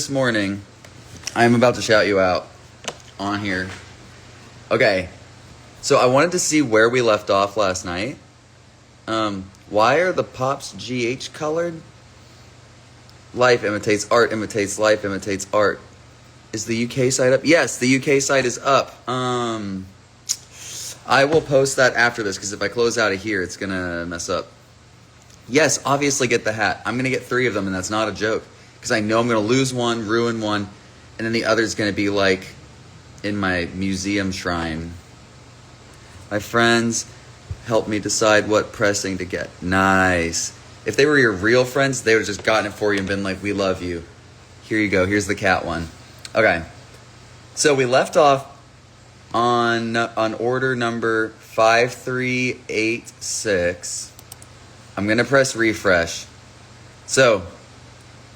This morning, I am about to shout you out on here. Okay, so I wanted to see where we left off last night. Why are the pops GH colored? Life imitates art, imitates life, imitates art. Is the UK site up? Yes, the UK site is up. I will post that after this, because if I close out of here, it's going to mess up. Yes, obviously get the hat. I'm going to get 3 of them, and that's not a joke. Because I know I'm going to lose one, ruin one, and then the other's going to be like in my museum shrine. My friends helped me decide what pressing to get. Nice. If they were your real friends, they would have just gotten it for you and been like, we love you. Here you go. Here's the cat one. Okay. So we left off on order number 5386. I'm going to press refresh. So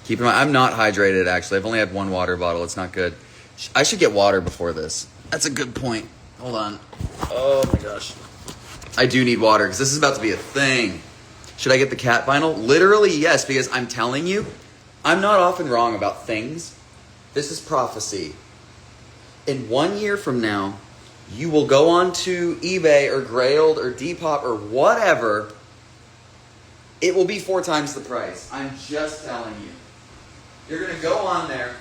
keep in mind, I'm not hydrated, actually. I've only had 1 water bottle. It's not good. I should get water before this. That's a good point. Hold on. Oh, my gosh. I do need water, because this is about to be a thing. Should I get the cat vinyl? Literally, yes, because I'm telling you, I'm not often wrong about things. This is prophecy. In 1 year from now, you will go on to eBay or Grailed or Depop or whatever. It will be 4 times the price. I'm just telling you. You're going to go on there,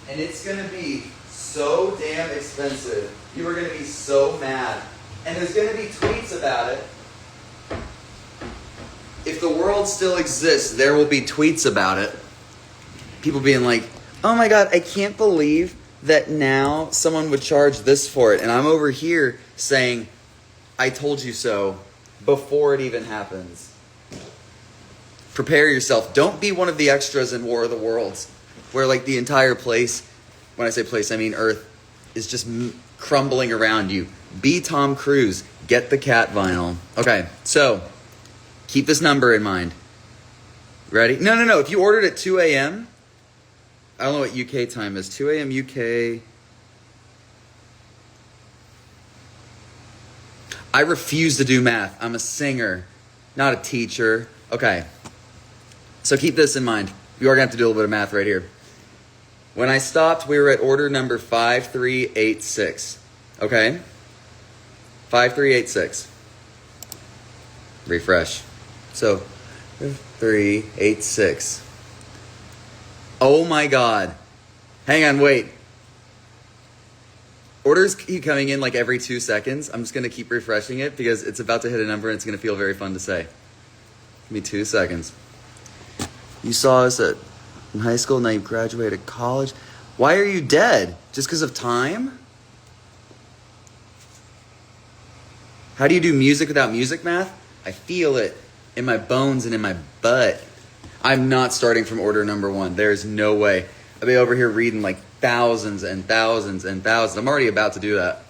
and it's going to be so damn expensive. You are going to be so mad. And there's going to be tweets about it. If the world still exists, there will be tweets about it. People being like, oh my God, I can't believe that now someone would charge this for it. And I'm over here saying, I told you so before it even happens. Prepare yourself. Don't be one of the extras in War of the Worlds, where like the entire place, when I say place, I mean Earth, is just crumbling around you. Be Tom Cruise. Get the cat vinyl. Okay, so keep this number in mind. Ready? No. If you ordered at 2 a.m., I don't know what UK time is. 2 a.m. UK. I refuse to do math. I'm a singer, not a teacher. Okay. So keep this in mind. You are going to have to do a little bit of math right here. When I stopped, we were at order number 5386. Okay? 5386. Refresh. So, 5386. Oh my God. Hang on, wait. Orders keep coming in like every 2 seconds. I'm just going to keep refreshing it because it's about to hit a number and it's going to feel very fun to say. Give me 2 seconds. You saw us in high school, now you graduated college. Why are you dead? Just because of time? How do you do music without music math? I feel it in my bones and in my butt. I'm not starting from order number 1. There's no way. I'll be over here reading like thousands and thousands and thousands. I'm already about to do that.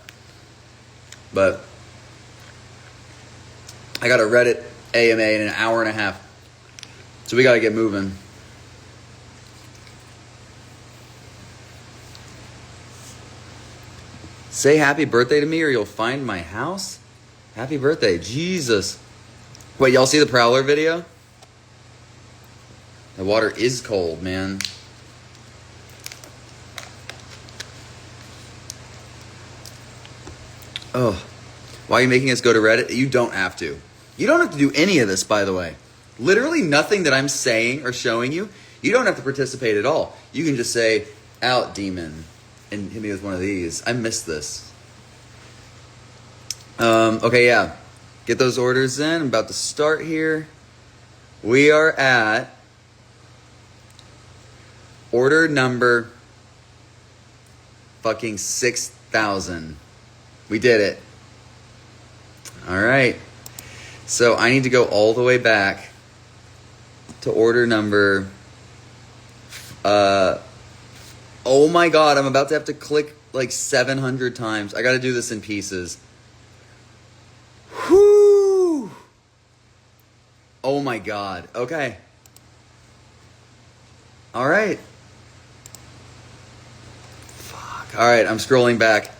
But I got a Reddit AMA in an hour and a half. So we got to get moving. Say happy birthday to me or you'll find my house. Happy birthday. Jesus. Wait, y'all see the Prowler video? The water is cold, man. Oh. Why are you making us go to Reddit? You don't have to. You don't have to do any of this, by the way. Literally nothing that I'm saying or showing you. You don't have to participate at all. You can just say, out, demon, and hit me with one of these. I missed this. Okay, yeah. Get those orders in. I'm about to start here. We are at order number fucking 6,000. We did it. All right. So I need to go all the way back to order number, oh my God, I'm about to have to click like 700 times. I got to do this in pieces. Whoo! Oh my God. Okay. All right. Fuck. All right, I'm scrolling back.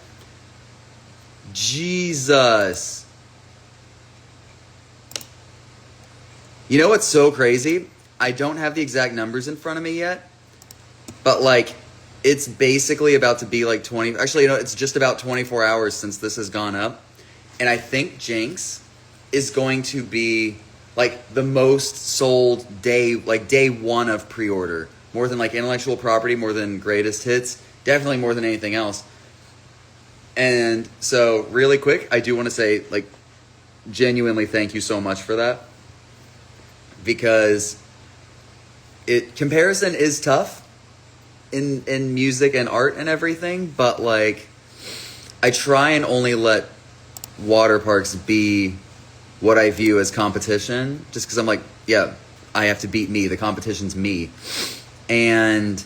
Jesus. You know what's so crazy? I don't have the exact numbers in front of me yet, But like, it's basically about to be like 20. Actually, it's just about 24 hours since this has gone up. And I think JINX is going to be like the most sold day one of pre-order. More than like Intellectual Property, more than Greatest Hits, definitely more than anything else. And so really quick, I do want to say like genuinely thank you so much for that. Because comparison is tough in music and art and everything, but like I try and only let water parks be what I view as competition, just because I'm like, yeah, I have to beat me. The competition's me. And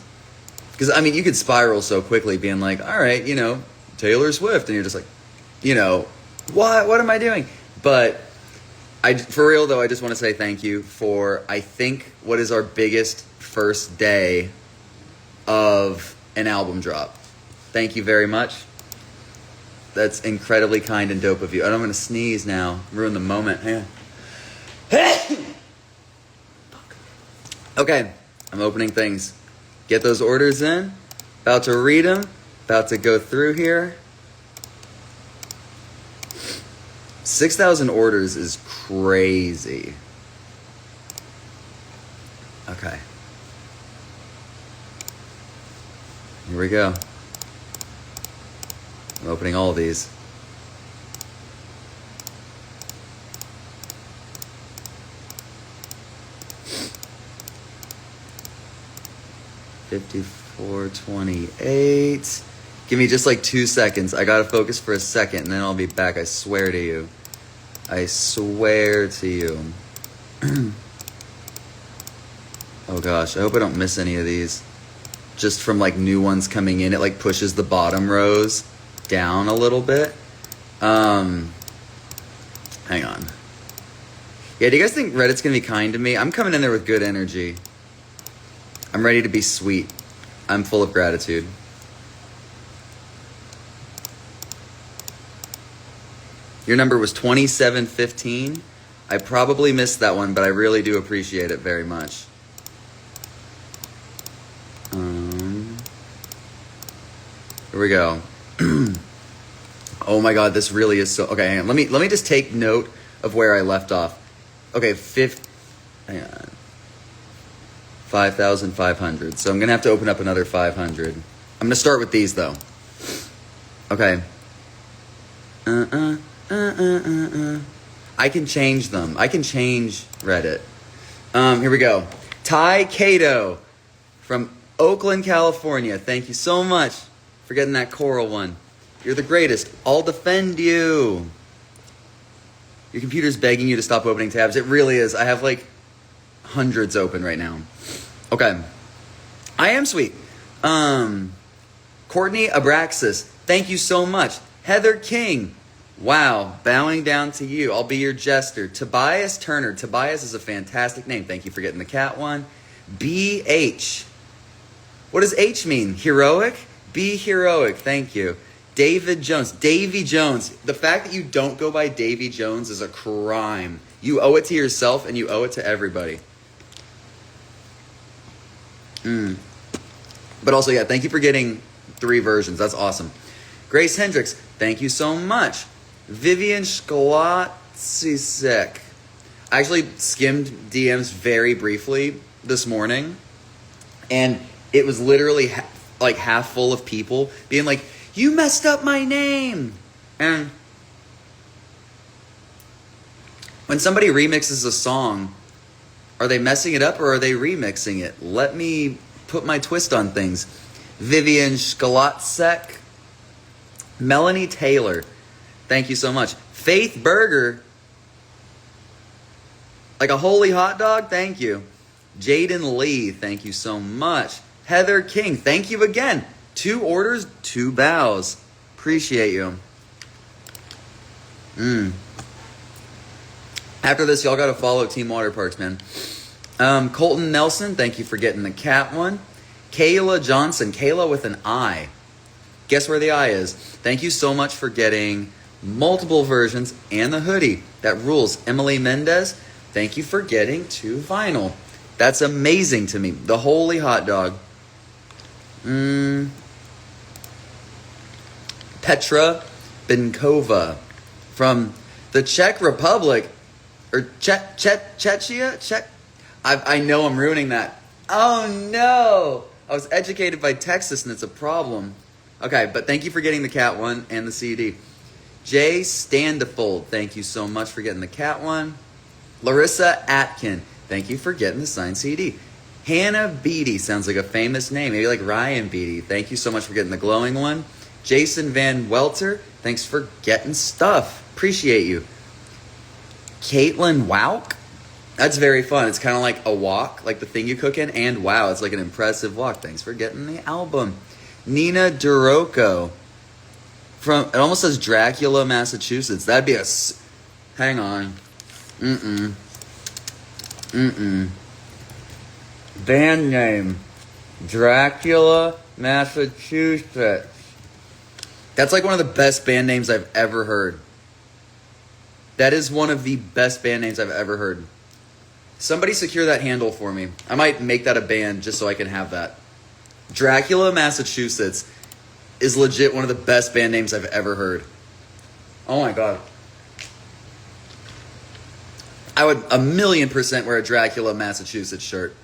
because, I mean, you could spiral so quickly being like, all right, Taylor Swift. And you're just like, what am I doing? But for real, though, I just want to say thank you for, I think, what is our biggest first day of an album drop. Thank you very much. That's incredibly kind and dope of you. And I'm going to sneeze now. Ruin the moment. Okay. I'm opening things. Get those orders in. About to read them. About to go through here. 6,000 orders is crazy. Okay. Here we go. I'm opening all of these. $54.28. Give me just like 2 seconds. I gotta focus for a second and then I'll be back. I swear to you. I swear to you. Oh gosh, I hope I don't miss any of these. Just from like new ones coming in, it like pushes the bottom rows down a little bit. Hang on. Yeah, do you guys think Reddit's gonna be kind to me? I'm coming in there with good energy. I'm ready to be sweet. I'm full of gratitude. Your number was 2715. I probably missed that one, but I really do appreciate it very much. Here we go. Oh my God, this really is so... Okay, hang on. Let me just take note of where I left off. Okay, hang on. 5,500. So I'm going to have to open up another 500. I'm going to start with these, though. Okay. I can change them. I can change Reddit. Here we go. Ty Cato from Oakland, California. Thank you so much for getting that coral one. You're the greatest. I'll defend you. Your computer's begging you to stop opening tabs. It really is. I have like hundreds open right now. Okay. I am sweet. Courtney Abraxas. Thank you so much. Heather King. Wow. Bowing down to you. I'll be your jester. Tobias Turner. Tobias is a fantastic name. Thank you for getting the cat one. BH. What does H mean? Heroic? Be heroic. Thank you. David Jones. Davy Jones. The fact that you don't go by Davy Jones is a crime. You owe it to yourself and you owe it to everybody. But also, yeah, thank you for getting 3 versions. That's awesome. Grace Hendricks. Thank you so much. Vivian Skolatsisek. I actually skimmed DMs very briefly this morning. And it was literally like half full of people being like, you messed up my name. And when somebody remixes a song, are they messing it up or are they remixing it? Let me put my twist on things. Vivian Skolatsek. Melanie Taylor. Thank you so much. Faith Berger. Like a holy hot dog? Thank you. Jaden Lee. Thank you so much. Heather King. Thank you again. 2 orders, 2 bows. Appreciate you. After this, y'all got to follow Team Water Parks, man. Colton Nelson, thank you for getting the cat one. Kayla Johnson, Kayla with an I. Guess where the I is? Thank you so much for getting multiple versions and the hoodie. That rules. Emily Mendez, thank you for getting 2 vinyl. That's amazing to me. The holy hot dog. Petra Benkova from the Czech Republic, or Czechia? Czech? I know I'm ruining that. Oh no! I was educated by Texas and it's a problem. Okay, but thank you for getting the cat one and the CD. Jay Standifold, thank you so much for getting the cat one. Larissa Atkin, thank you for getting the signed CD. Hannah Beatty, sounds like a famous name, maybe like Ryan Beatty. Thank you so much for getting the glowing one. Jason Van Welter, thanks for getting stuff. Appreciate you. Caitlin Wauk, that's very fun. It's kind of like a walk, like the thing you cook in, and wow, it's like an impressive walk. Thanks for getting the album. Nina Duroko, from, it almost says Dracula, Massachusetts. That'd be a, hang on. Band name, Dracula, Massachusetts. That's like one of the best band names I've ever heard. That is one of the best band names I've ever heard. Somebody secure that handle for me. I might make that a band just so I can have that. Dracula, Massachusetts is legit one of the best band names I've ever heard. Oh my god. I would 1,000,000% wear a Dracula, Massachusetts shirt.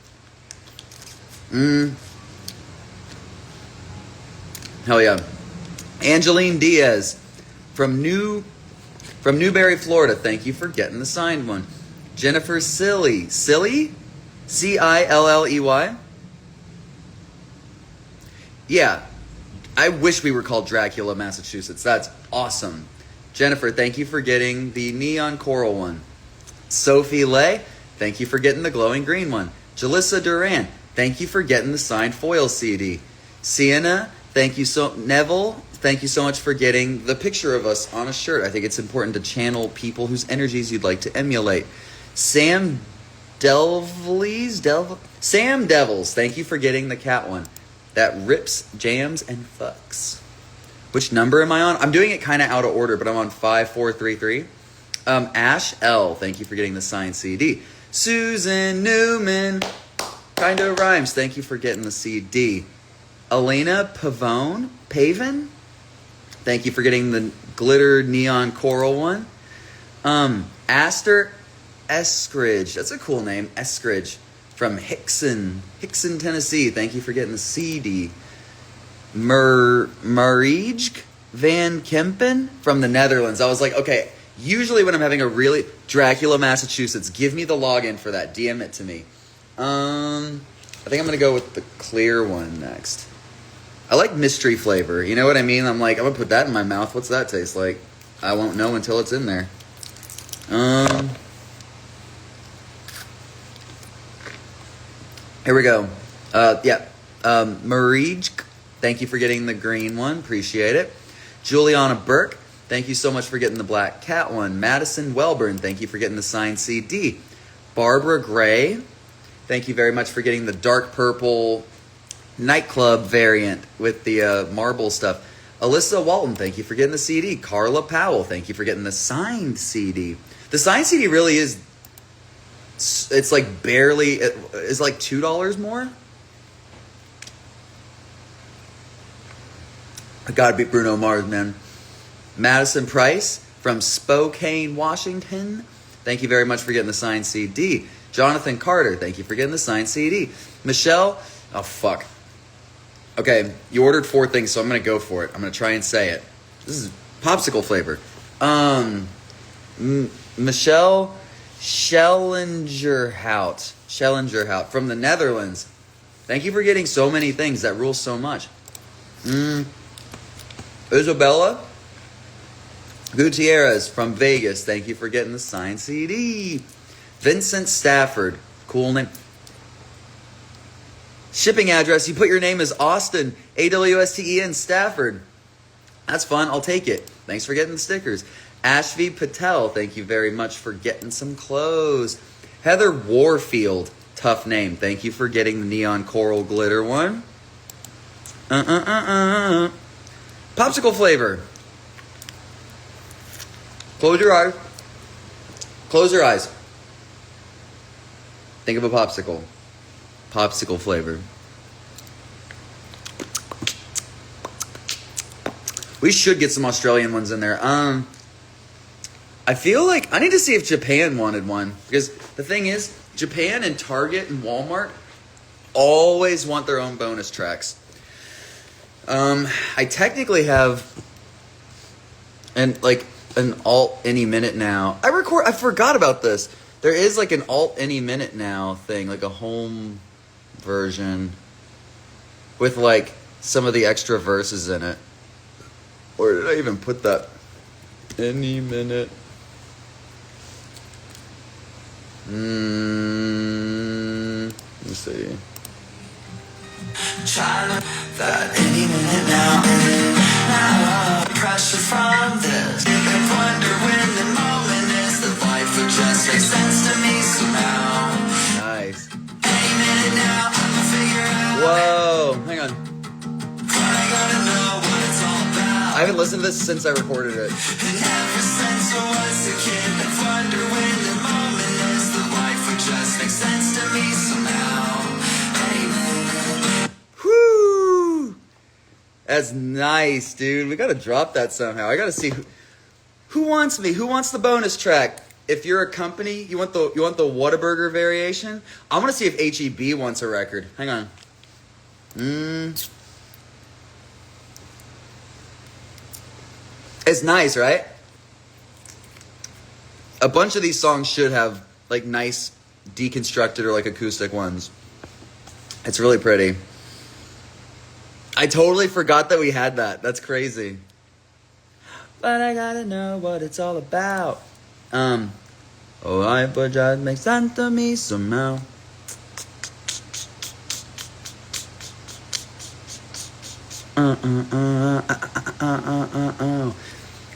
Hell yeah. Angeline Diaz from Newberry, Florida. Thank you for getting the signed one. Jennifer Cilley. Cilley? Yeah. I wish we were called Dracula, Massachusetts. That's awesome. Jennifer, thank you for getting the neon coral one. Sophie Lay, thank you for getting the glowing green one. Jalissa Duran, thank you for getting the signed foil CD. Sienna, Neville, thank you so much for getting the picture of us on a shirt. I think it's important to channel people whose energies you'd like to emulate. Sam Devils, thank you for getting the cat one. That rips, jams, and fucks. Which number am I on? I'm doing it kind of out of order, but I'm on 5433. Ash L, thank you for getting the signed CD. Susan Newman, kind of rhymes, thank you for getting the CD. Elena Pavone, thank you for getting the glitter neon coral one. Aster Eskridge, that's a cool name, Eskridge, from Hickson, Tennessee. Thank you for getting the CD. Mariij Van Kempen from the Netherlands. I was like, okay, usually when I'm having a really Dracula, Massachusetts, give me the login for that. DM it to me. I think I'm going to go with the clear one next. I like mystery flavor. You know what I mean? I'm like, I'm going to put that in my mouth. What's that taste like? I won't know until it's in there. Here we go. Mariij, thank you for getting the green one. Appreciate it. Juliana Burke, thank you so much for getting the black cat one. Madison Welburn, thank you for getting the signed CD. Barbara Gray, thank you very much for getting the dark purple nightclub variant with the marble stuff. Alyssa Walton, thank you for getting the CD. Carla Powell, thank you for getting the signed CD. The signed CD really is, it's like barely, it's like $2 more. I gotta beat Bruno Mars, man. Madison Price from Spokane, Washington. Thank you very much for getting the signed CD. Jonathan Carter, thank you for getting the signed CD. Michelle, oh fuck. Okay, you ordered 4 things, so I'm gonna go for it. I'm gonna try and say it. This is popsicle flavor. Michelle Schellingerhout from the Netherlands. Thank you for getting so many things. That rules so much. Isabella Gutierrez from Vegas. Thank you for getting the signed CD. Vincent Stafford. Cool name. Shipping address. You put your name as Awsten. AWSTEN Stafford. That's fun. I'll take it. Thanks for getting the stickers. Ashvi Patel. Thank you very much for getting some clothes. Heather Warfield. Tough name. Thank you for getting the neon coral glitter one. Popsicle flavor. Close your eyes. Close your eyes. Think of a popsicle. Popsicle flavor. We should get some Australian ones in there. I feel like I need to see if Japan wanted one, because the thing is, Japan and Target and Walmart always want their own bonus tracks. I technically have an alt any minute now. I forgot about this. There is like an alt any minute now thing, like a home version with like some of the extra verses in it. Where did I even put that? Any minute. Let me see. China, that any minute now. Pressure from this. I wonder when the moment is. The life would just make sense to me somehow. Nice. Any minute now, I'll figure out. Whoa, hang on. I gotta know what it's all about. I haven't listened to this since I recorded it. And ever since I was a kid, I wonder when the moment is. The life would just make sense to me somehow. Whoo! That's nice, dude. We gotta drop that somehow. I gotta see who wants me. Who wants the bonus track? If you're a company, you want the Whataburger variation. I want to see if HEB wants a record. Hang on. It's nice, right? A bunch of these songs should have like nice deconstructed or like acoustic ones. It's really pretty. I totally forgot that we had that. That's crazy. But I gotta know what it's all about. Oh, I but just makes sense to me somehow. I'm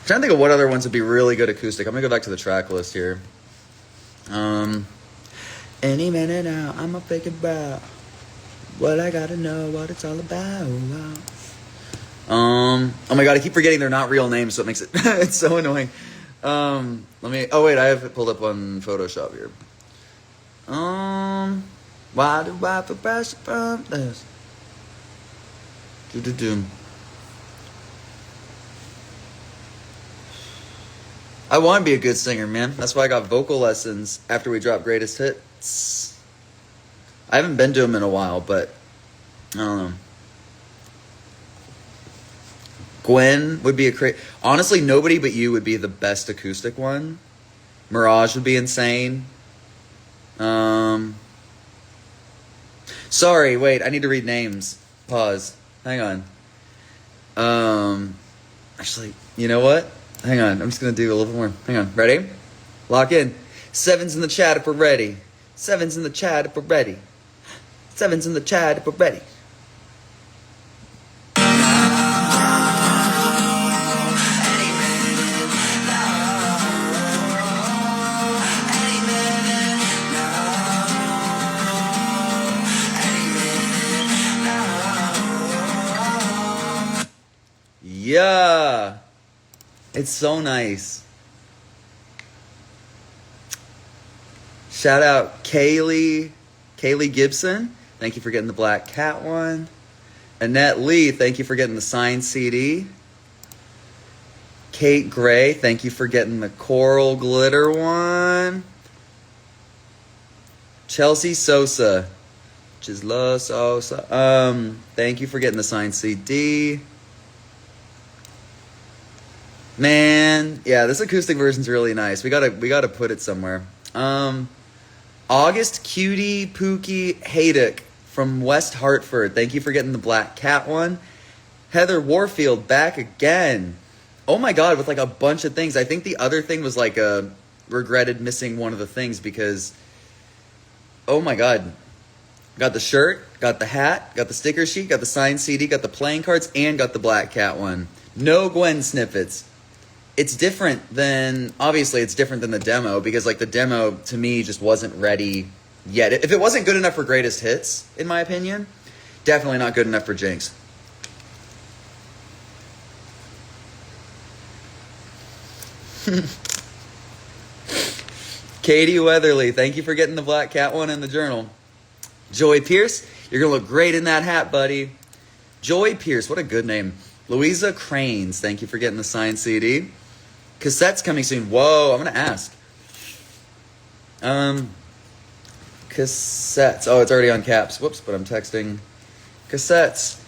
trying to think of what other ones would be really good acoustic. I'm gonna go back to the track list here. Any minute now, I'ma think about what I gotta know, what it's all about. Oh my god, I keep forgetting they're not real names, so it makes it it's so annoying. Oh wait, I have it pulled up on Photoshop here. Why do I feel pressure from this? I want to be a good singer, man. That's why I got vocal lessons after we dropped Greatest Hits. I haven't been to them in a while, but I don't know. Gwen would be honestly, nobody but you would be the best acoustic one. Mirage would be insane. Sorry, wait, I need to read names. Pause. Hang on. Actually, you know what? Hang on, I'm just gonna do a little more. Hang on, ready? Lock in. Sevens in the chat if we're ready. Sevens in the chat if we're ready. Sevens in the chat if we're ready. Yeah, it's so nice. Shout out Kaylee Gibson. Thank you for getting the Black Cat one. Annette Lee, thank you for getting the signed CD. Kate Gray, thank you for getting the Coral Glitter one. Chelsea Sosa, which is La Sosa. Thank you for getting the signed CD. Man, yeah, this acoustic version's really nice. We gotta put it somewhere. August Cutie Pookie Haydick from West Hartford. Thank you for getting the Black Cat one. Heather Warfield back again. Oh my god, with like a bunch of things. I think the other thing was like regretted missing one of the things because oh my god. Got the shirt, got the hat, got the sticker sheet, got the signed CD, got the playing cards, and got the Black Cat one. No Gwen snippets. It's different than, obviously it's different than the demo because like the demo to me just wasn't ready yet. If it wasn't good enough for Greatest Hits, in my opinion, definitely not good enough for JINX. Katie Weatherly, thank you for getting the Black Cat one in the journal. Joy Pierce, you're going to look great in that hat, buddy. Joy Pierce, what a good name. Louisa Cranes, thank you for getting the signed CD. Cassettes coming soon. Whoa, I'm going to ask. Cassettes. Oh, it's already on caps. Whoops, but I'm texting. Cassettes.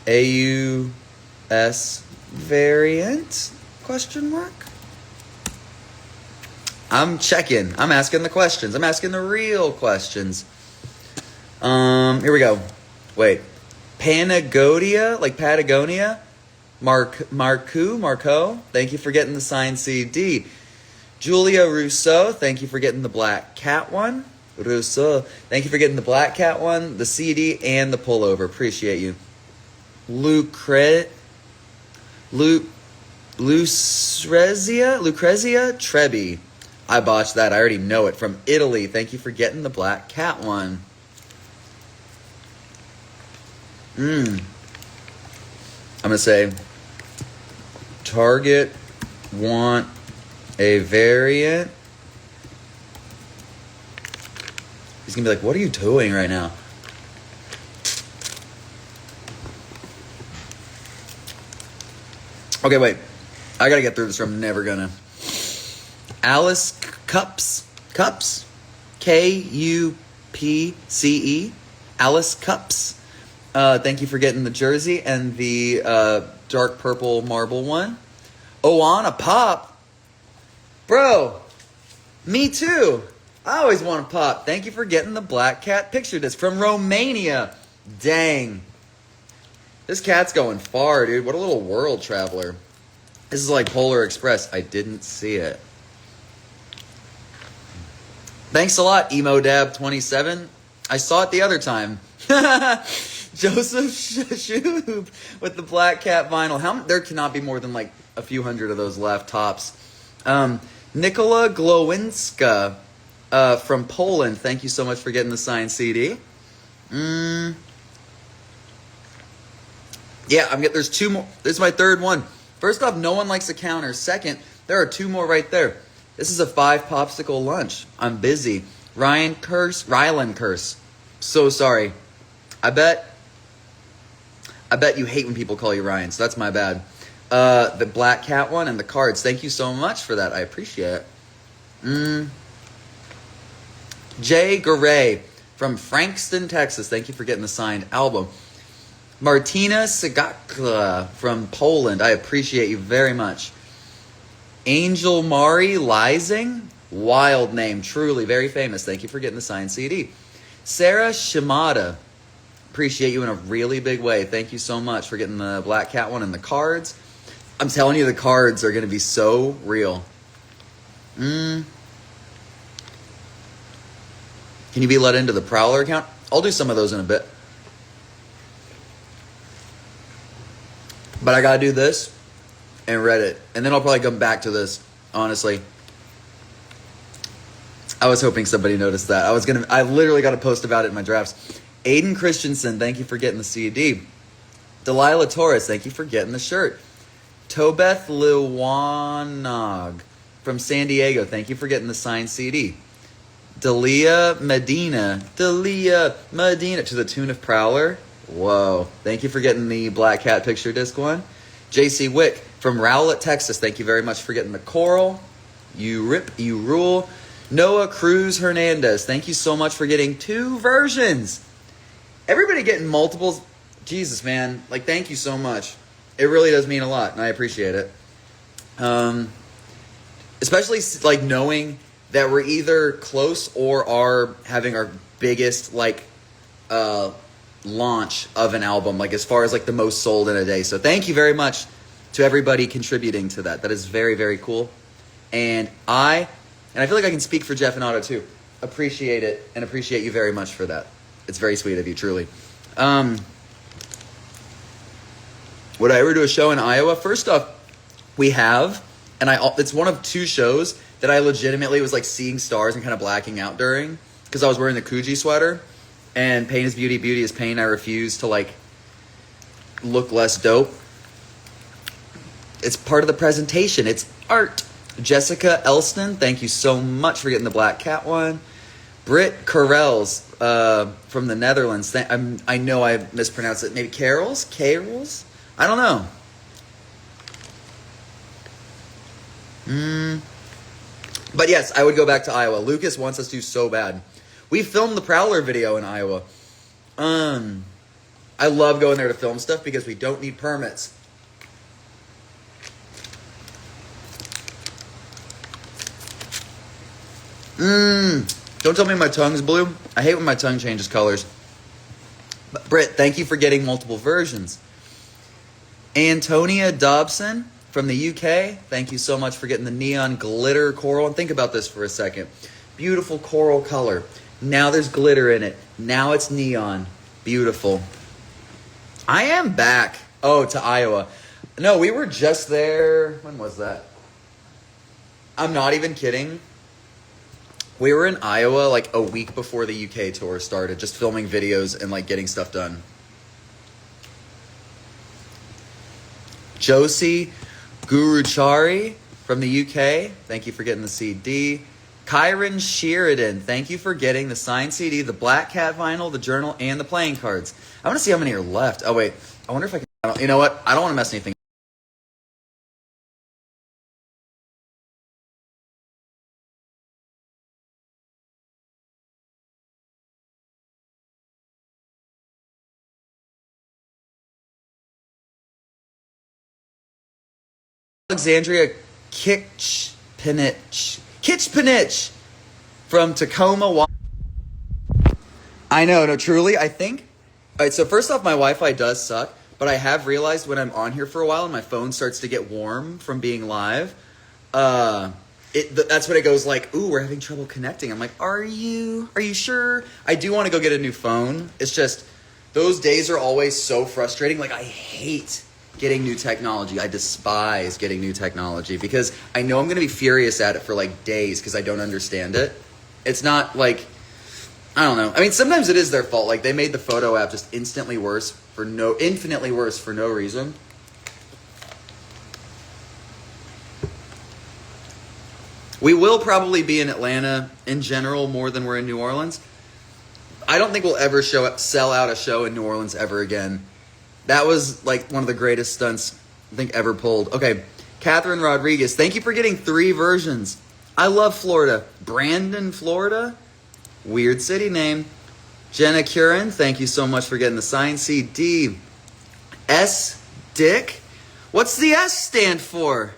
AUS variant? Question mark? I'm checking. I'm asking the questions. I'm asking the real questions. Here we go. Wait. Panagonia? Like Patagonia? Marco? Thank you for getting the signed CD. Julia Rousseau, thank you for getting the Black Cat one. Rousseau, thank you for getting the Black Cat one, the CD, and the pullover. Appreciate you. Lucrezia Trebi. I botched that. I already know it. From Italy. Thank you for getting the Black Cat one. I'm going to say Target want a variant. He's going to be like, what are you doing right now? Okay, wait. I got to get through this or I'm never going to. Alice Cups. Kupce. Alice Cups. Thank you for getting the jersey and the dark purple marble one. Oana Pop. Bro, me too. I always want to pop. Thank you for getting the Black Cat picture disc from Romania. Dang. This cat's going far, dude. What a little world traveler. This is like Polar Express. I didn't see it. Thanks a lot, EmoDab27. I saw it the other time. Joseph Shub with the Black Cat vinyl. There cannot be more than like a few hundred of those left, tops. Nikola Glowinska from Poland. Thank you so much for getting the signed CD. Yeah, there's two more. This is my third one. First off, no one likes a counter. Second, there are two more right there. This is a 5 popsicle lunch. I'm busy. Rylan Curse. So sorry. I bet you hate when people call you Ryan, so that's my bad. The Black Cat one and the cards. Thank you so much for that. I appreciate it. Jay Garay from Frankston, Texas. Thank you for getting the signed album. Martina Sigakla from Poland. I appreciate you very much. Angel Mari Lysing. Wild name. Truly very famous. Thank you for getting the signed CD. Sarah Shimada. Appreciate you in a really big way. Thank you so much for getting the Black Cat one and the cards. I'm telling you, the cards are going to be so real. Can you be let into the Prowler account? I'll do some of those in a bit. But I got to do this and Reddit. And then I'll probably come back to this, honestly. I was hoping somebody noticed that. I literally got to post about it in my drafts. Aiden Christensen, thank you for getting the CD. Delilah Torres, thank you for getting the shirt. Tobeth Liwanog from San Diego, thank you for getting the signed CD. Dalia Medina to the tune of Prowler. Whoa. Thank you for getting the Black Cat picture disc one. JC Wick from Rowlett, Texas. Thank you very much for getting the coral. You rip, you rule. Noah Cruz Hernandez. Thank you so much for getting 2 versions. Everybody getting multiples. Jesus, man. Like, thank you so much. It really does mean a lot, and I appreciate it. Especially, like, knowing that we're either close or are having our biggest, like, launch of an album, like as far as like the most sold in a day. So thank you very much to everybody contributing to that. That is very, very cool. And I feel like I can speak for Jeff and Otto too. Appreciate it and appreciate you very much for that. It's very sweet of you, truly. Would I ever do a show in Iowa? First off, we have, and it's one of 2 shows that I legitimately was like seeing stars and kind of blacking out during because I was wearing the Coogee sweater. And pain is beauty, beauty is pain. I refuse to like look less dope. It's part of the presentation. It's art. Jessica Elston, thank you so much for getting the Black Cat one. Britt Carels from the Netherlands. I know I mispronounced it. Maybe Carols? I don't know. But yes, I would go back to Iowa. Lucas wants us to so bad. We filmed the Prowler video in Iowa. I love going there to film stuff because we don't need permits. Don't tell me my tongue's blue. I hate when my tongue changes colors. But Britt, thank you for getting multiple versions. Antonia Dobson from the UK, thank you so much for getting the neon glitter coral. And think about this for a second. Beautiful coral color. Now there's glitter in it. Now it's neon. Beautiful. I am back. Oh, to Iowa. No, we were just there. When was that? I'm not even kidding. We were in Iowa like a week before the UK tour started, just filming videos and like getting stuff done. Josie Guruchari from the UK, thank you for getting the CD. Kyron Sheridan, thank you for getting the signed CD, the Black Cat vinyl, the journal, and the playing cards. I want to see how many are left. Oh, wait. I wonder if I can... You know what? I don't want to mess anything. Alexandria Kitchpenich from Tacoma. I know, no, truly, I think. All right, so first off, my Wi-Fi does suck, but I have realized when I'm on here for a while and my phone starts to get warm from being live, that's when it goes like, ooh, we're having trouble connecting. I'm like, are you sure? I do want to go get a new phone. It's just, those days are always so frustrating. Like, I hate getting new technology. I despise getting new technology because I know I'm going to be furious at it for like days because I don't understand it. It's not like, I don't know. I mean, sometimes it is their fault. Like, they made the photo app just infinitely worse for no reason. We will probably be in Atlanta in general more than we're in New Orleans. I don't think we'll ever sell out a show in New Orleans ever again. That was like one of the greatest stunts I think ever pulled. Okay, Catherine Rodriguez, thank you for getting 3 versions. I love Florida. Brandon, Florida. Weird city name. Jenna Curran, thank you so much for getting the signed CD. S. Dick? What's the S stand for?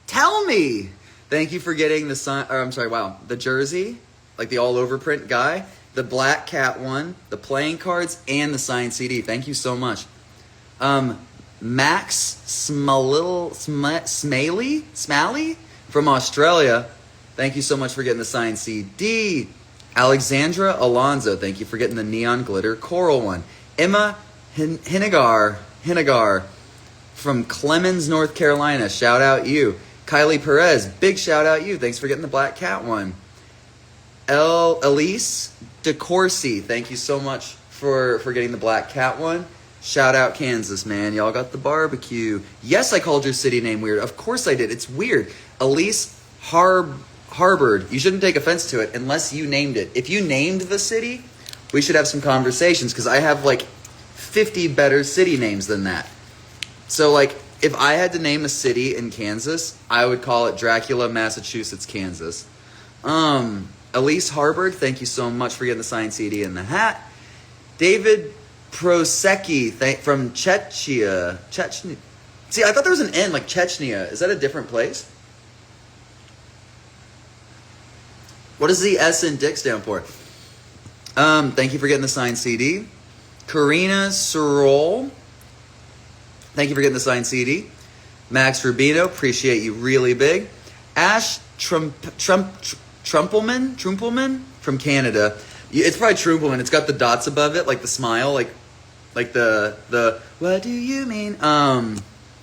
Tell me. Thank you for getting the jersey, like the all over print guy, the Black Cat one, the playing cards, and the signed CD. Thank you so much. Max Smalley from Australia. Thank you so much for getting the signed CD. Alexandra Alonzo, thank you for getting the neon glitter coral one. Emma Hinagar from Clemens, North Carolina. Shout out you. Kylie Perez, big shout out you. Thanks for getting the Black Cat one. Elise DeCourcy, thank you so much for getting the Black Cat one. Shout out Kansas, man. Y'all got the barbecue. Yes, I called your city name weird. Of course I did. It's weird. Elise Harbord. You shouldn't take offense to it unless you named it. If you named the city, we should have some conversations because I have like 50 better city names than that. So like, if I had to name a city in Kansas, I would call it Dracula, Massachusetts, Kansas. Elise Harbord, thank you so much for getting the signed CD and the hat. David Prosecki from Chechnya. See, I thought there was an N, like Chechnya. Is that a different place? What does the S in Dick stand for? Thank you for getting the signed CD. Karina Sorol, thank you for getting the signed CD. Max Rubino, appreciate you really big. Ash Trumpelman from Canada. It's probably Trumpelman. It's got the dots above it, like the smile, like the what do you mean? So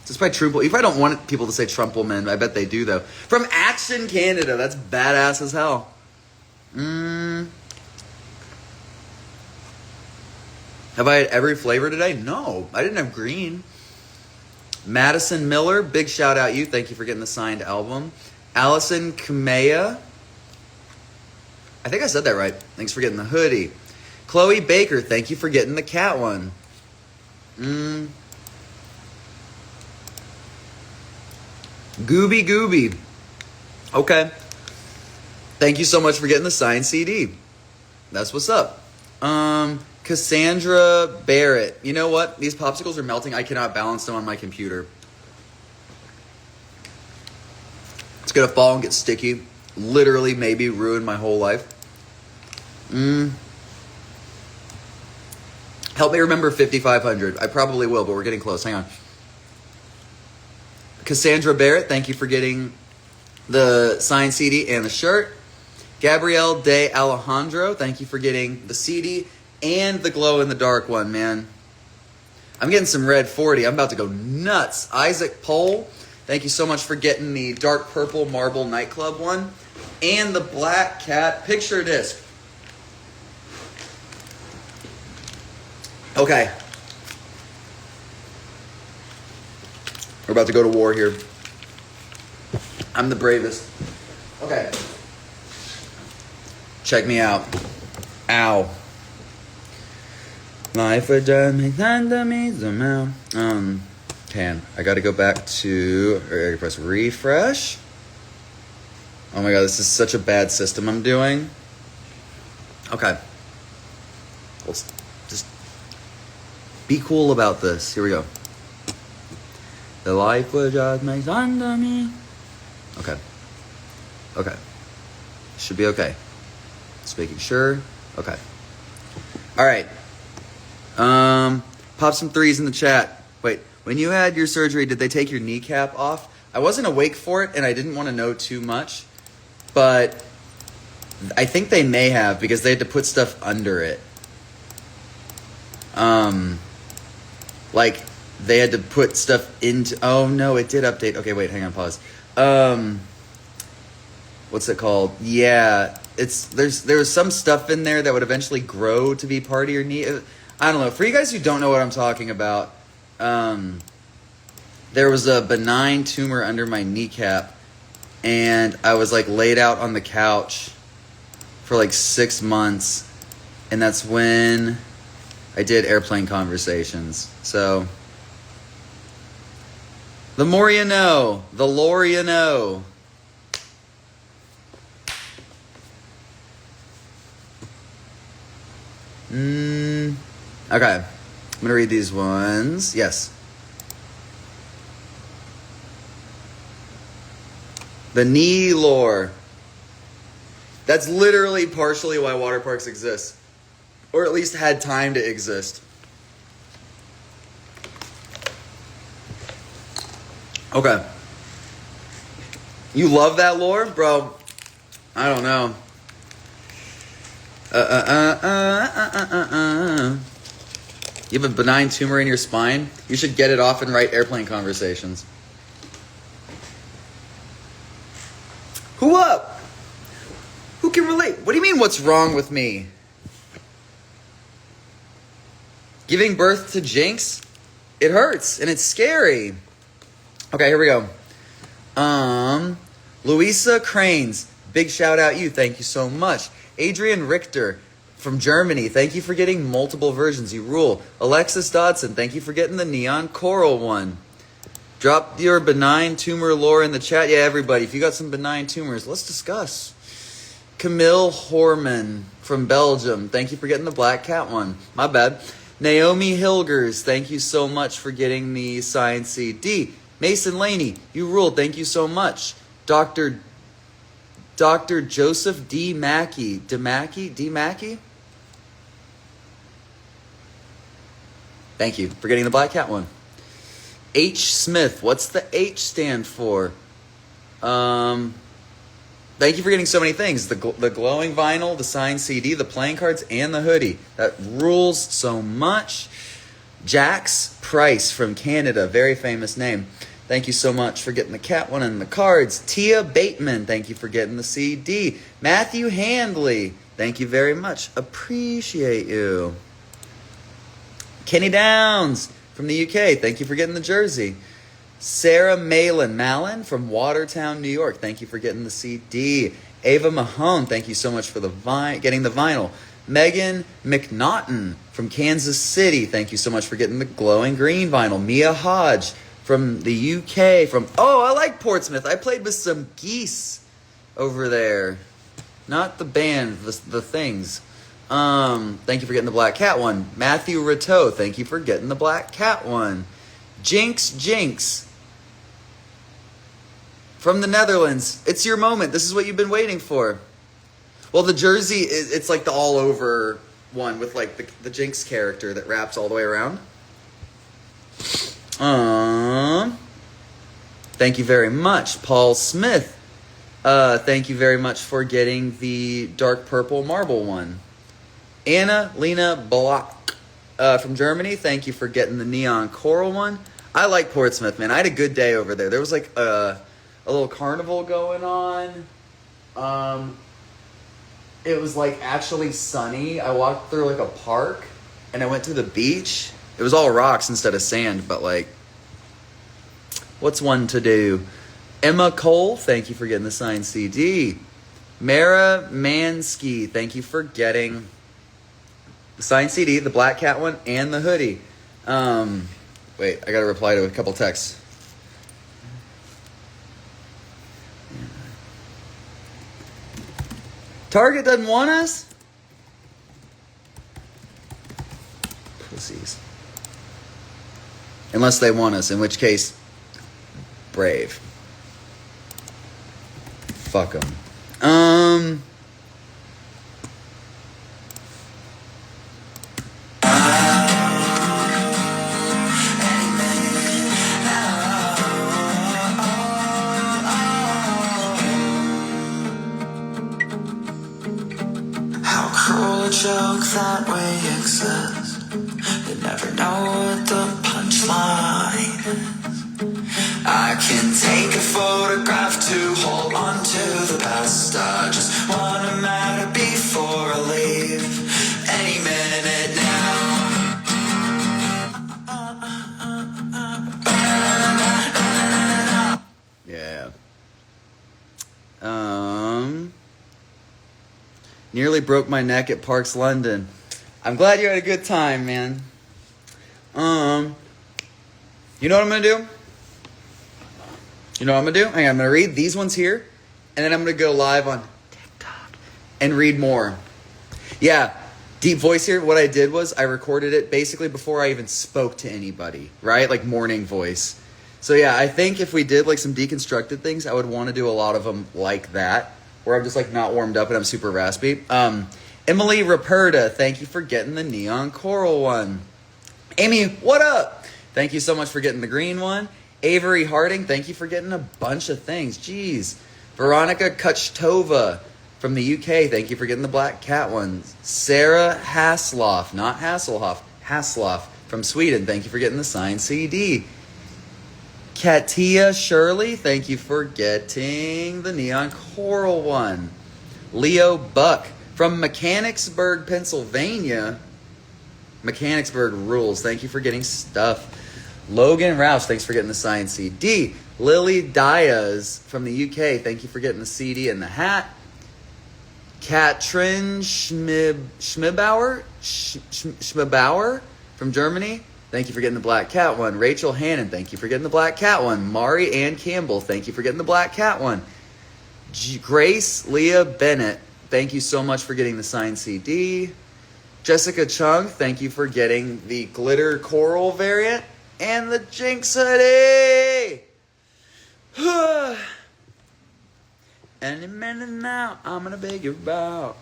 it's probably Trumpel. You probably don't want people to say Trumpelman. I bet they do though. From Action Canada. That's badass as hell. Have I had every flavor today? No, I didn't have green. Madison Miller, big shout out you. Thank you for getting the signed album. Allison Kamea, I think I said that right. Thanks for getting the hoodie. Chloe Baker, thank you for getting the cat one. Gooby. Okay. Thank you so much for getting the signed CD. That's what's up. Cassandra Barrett. You know what? These popsicles are melting. I cannot balance them on my computer. It's gonna fall and get sticky. Literally, maybe ruin my whole life. Help me remember 5,500. I probably will, but we're getting close. Hang on. Cassandra Barrett, thank you for getting the signed CD and the shirt. Gabrielle De Alejandro, thank you for getting the CD and the glow-in-the-dark one, man. I'm getting some red 40. I'm about to go nuts. Isaac Pohl, thank you so much for getting the dark purple marble nightclub one and the Black Cat picture disc. Okay. We're about to go to war here. I'm the bravest. Okay. Check me out. Ow. Life would just make under me somehow. I gotta go back to, I gotta press refresh. Oh my god, this is such a bad system I'm doing. Okay. Let's just be cool about this. Here we go. The life would just make under me. Okay. Okay. Should be okay. Just making sure. Okay. All right. Pop some threes in the chat. Wait, when you had your surgery, did they take your kneecap off? I wasn't awake for it, and I didn't want to know too much. But I think they may have, because they had to put stuff under it. Like, they had to put stuff into... Oh, no, it did update. Okay, wait, hang on, pause. What's it called? Yeah, there was some stuff in there that would eventually grow to be part of your knee. I don't know. For you guys who don't know what I'm talking about, there was a benign tumor under my kneecap, and I was like laid out on the couch for like 6 months, and that's when I did airplane conversations. So the more you know, the lore you know. Okay. I'm going to read these ones. Yes. The knee lore. That's literally partially why water parks exist. Or at least had time to exist. Okay. You love that lore? Bro, I don't know. You have a benign tumor in your spine? You should get it off and write airplane conversations. Who up? Who can relate? What do you mean, what's wrong with me? Giving birth to JINX? It hurts, and it's scary. Okay, here we go. Louisa Cranes, big shout out you. Thank you so much. Adrian Richter from Germany, thank you for getting multiple versions. You rule. Alexis Dodson, thank you for getting the neon coral one. Drop your benign tumor lore in the chat. Yeah, everybody, if you got some benign tumors, let's discuss. Camille Horman from Belgium, thank you for getting the Black Cat one. My bad. Naomi Hilgers, thank you so much for getting the signed CD. Mason Laney, you ruled. Thank you so much. Dr. Joseph D. Mackey. D. Mackey? Thank you for getting the Black Cat one. H. Smith. What's the H stand for? Thank you for getting so many things. The glowing vinyl, the signed CD, the playing cards, and the hoodie. That rules so much. Jax Price from Canada. Very famous name. Thank you so much for getting the cat one and the cards. Tia Bateman, thank you for getting the CD. Matthew Handley, thank you very much. Appreciate you. Kenny Downs from the UK, thank you for getting the jersey. Sarah Malin from Watertown, New York, thank you for getting the CD. Ava Mahone, thank you so much for getting the vinyl. Megan McNaughton from Kansas City. Thank you so much for getting the glowing green vinyl. Mia Hodge from the UK. Oh, I like Portsmouth. I played with some geese over there. Not the band, the things. Thank you for getting the Black Cat one. Matthew Rateau, thank you for getting the Black Cat one. JINX from the Netherlands. It's your moment. This is what you've been waiting for. Well, the jersey, it's like the all over one with like the JINX character that wraps all the way around. Thank you very much. Paul Smith. Thank you very much for getting the dark purple marble one. Anna Lena Block from Germany. Thank you for getting the neon coral one. I like Portsmouth, man. I had a good day over there. There was like a little carnival going on. It was like actually sunny. I walked through like a park and I went to the beach. It was all rocks instead of sand, but like, what's one to do? Emma Cole, thank you for getting the signed CD. Mara Mansky, thank you for getting the signed CD, the Black Cat one, and the hoodie. Wait, I gotta reply to a couple texts. Target doesn't want us? Pussies. Unless they want us, in which case, brave. Fuck them. How cruel a joke that we exist. You never know what the punchline is. I can take a photograph to hold on to the past. I just wanna matter before I leave. Any minute now. Yeah. Nearly broke my neck at Parks London. I'm glad you had a good time, man. You know what I'm gonna do? Hang on, I'm gonna read these ones here, and then I'm gonna go live on TikTok and read more. Yeah, deep voice here. What I did was I recorded it basically before I even spoke to anybody, right? Like morning voice. So yeah, I think if we did like some deconstructed things, I would want to do a lot of them like that, where I'm just like not warmed up and I'm super raspy. Emily Raperta, thank you for getting the neon coral one. Amy, what up? Thank you so much for getting the green one. Avery Harding, thank you for getting a bunch of things. Jeez. Veronica Kuchtova from the UK, thank you for getting the Black Cat ones. Sarah Hasloff, not Hasselhoff, Hasloff from Sweden, thank you for getting the signed CD. Katia Shirley, thank you for getting the neon coral one. Leo Buck from Mechanicsburg, Pennsylvania. Mechanicsburg rules. Thank you for getting stuff. Logan Roush, thanks for getting the signed CD. Lily Diaz from the UK, thank you for getting the CD and the hat. Katrin Schmibauer from Germany, thank you for getting the Black Cat one. Rachel Hannon, thank you for getting the Black Cat one. Mari Ann Campbell, thank you for getting the Black Cat one. Grace Leah Bennett, thank you so much for getting the signed CD. Jessica Chung, thank you for getting the glitter coral variant and the JINX hoodie. Any minute now, I'm gonna beg you about.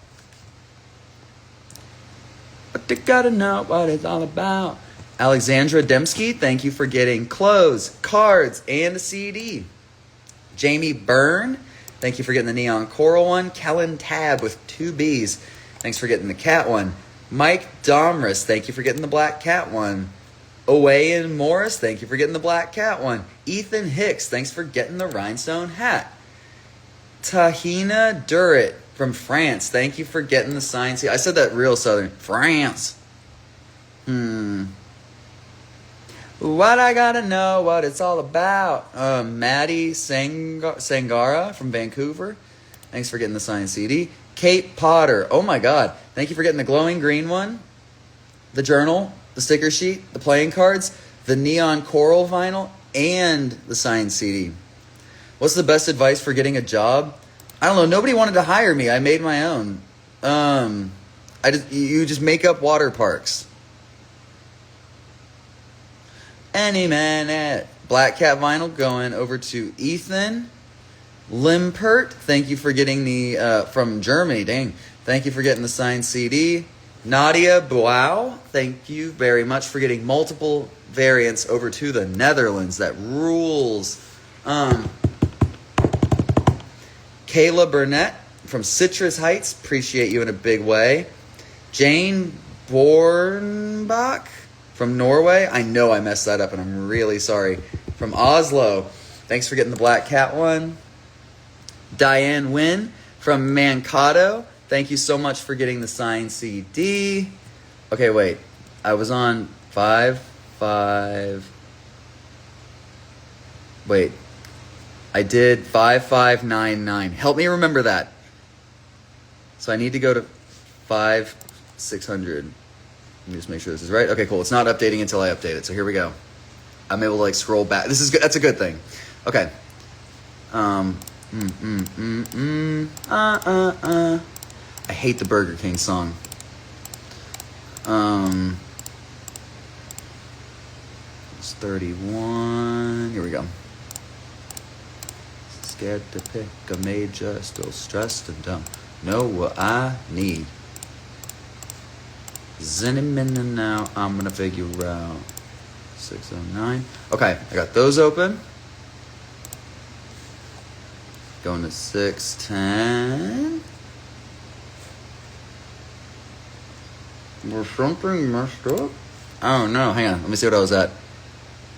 But you gotta know what it's all about. Alexandra Dembski, thank you for getting clothes, cards, and a CD. Jamie Byrne, thank you for getting the neon coral one. Kellen Tab with 2 B's, thanks for getting the cat one. Mike Domris, thank you for getting the Black Cat one. Owain Morris, thank you for getting the Black Cat one. Ethan Hicks, thanks for getting the rhinestone hat. Tahina Durrett from France, thank you for getting the signed CD. I said that real southern. France. What I gotta know, what it's all about. Maddie Sangara from Vancouver, thanks for getting the signed CD. Kate Potter, oh my god, Thank you for getting the glowing green one, the journal, the sticker sheet, the playing cards, the neon coral vinyl, and the signed CD. What's the best advice for getting a job? I don't know. Nobody wanted to hire me. I made my own. You just make up water parks. Any minute. Black Cat vinyl going over to Ethan Limpert. Thank you for getting the from Germany. Dang. Thank you for getting the signed CD. Nadia Boau. Thank you very much for getting multiple variants over to the Netherlands. That rules. Kayla Burnett from Citrus Heights. Appreciate you in a big way. Jane Bornbach from Norway. I know I messed that up and I'm really sorry. From Oslo. Thanks for getting the Black Cat one. Diane Wynn from Mankato. Thank you so much for getting the signed CD. Okay, wait. I was on 5. Wait. I did 5599. Help me remember that. So I need to go to 5600. Let me just make sure this is right. Okay, cool. It's not updating until I update it. So here we go. I'm able to like scroll back. This is good. That's a good thing. Okay. I hate the Burger King song. It's 31. Here we go. Scared to pick a major, still stressed and dumb. Know what I need. Any minute now, I'm gonna figure out 609. Okay, I got those open. Going to 610. Was something messed up? Oh no, hang on. Let me see what I was at.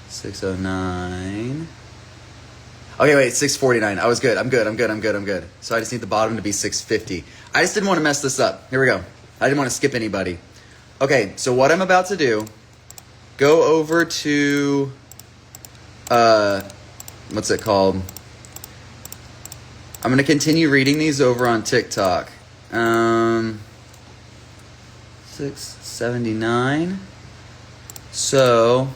609. Okay, wait, 649. I was good. I'm good. So I just need the bottom to be 650. I just didn't want to mess this up. Here we go. I didn't want to skip anybody. Okay, so what I'm about to do, go over to, what's it called? I'm going to continue reading these over on TikTok. 679. So,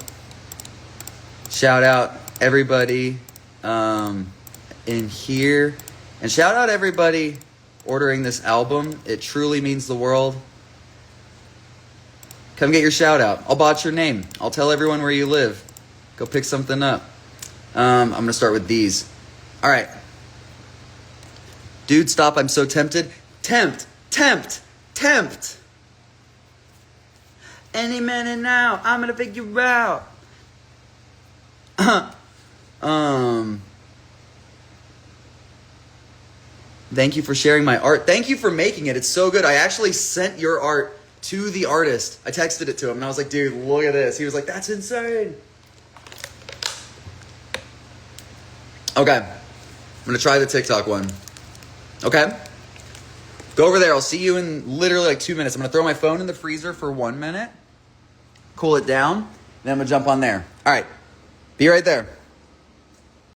shout out everybody in here. And shout out everybody ordering this album. It truly means the world. Come get your shout out. I'll botch your name. I'll tell everyone where you live. Go pick something up. I'm going to start with these. All right. Dude, stop. I'm so tempted. Tempt. Any minute now, I'm going to figure out. Thank you for sharing my art. Thank you for making it. It's so good. I actually sent your art to the artist. I texted it to him and I was like, dude, look at this. He was like, that's insane. Okay. I'm going to try the TikTok one. Okay. Go over there. I'll see you in literally like 2 minutes. I'm going to throw my phone in the freezer for 1 minute. Cool it down. Then I'm going to jump on there. All right. Be right there.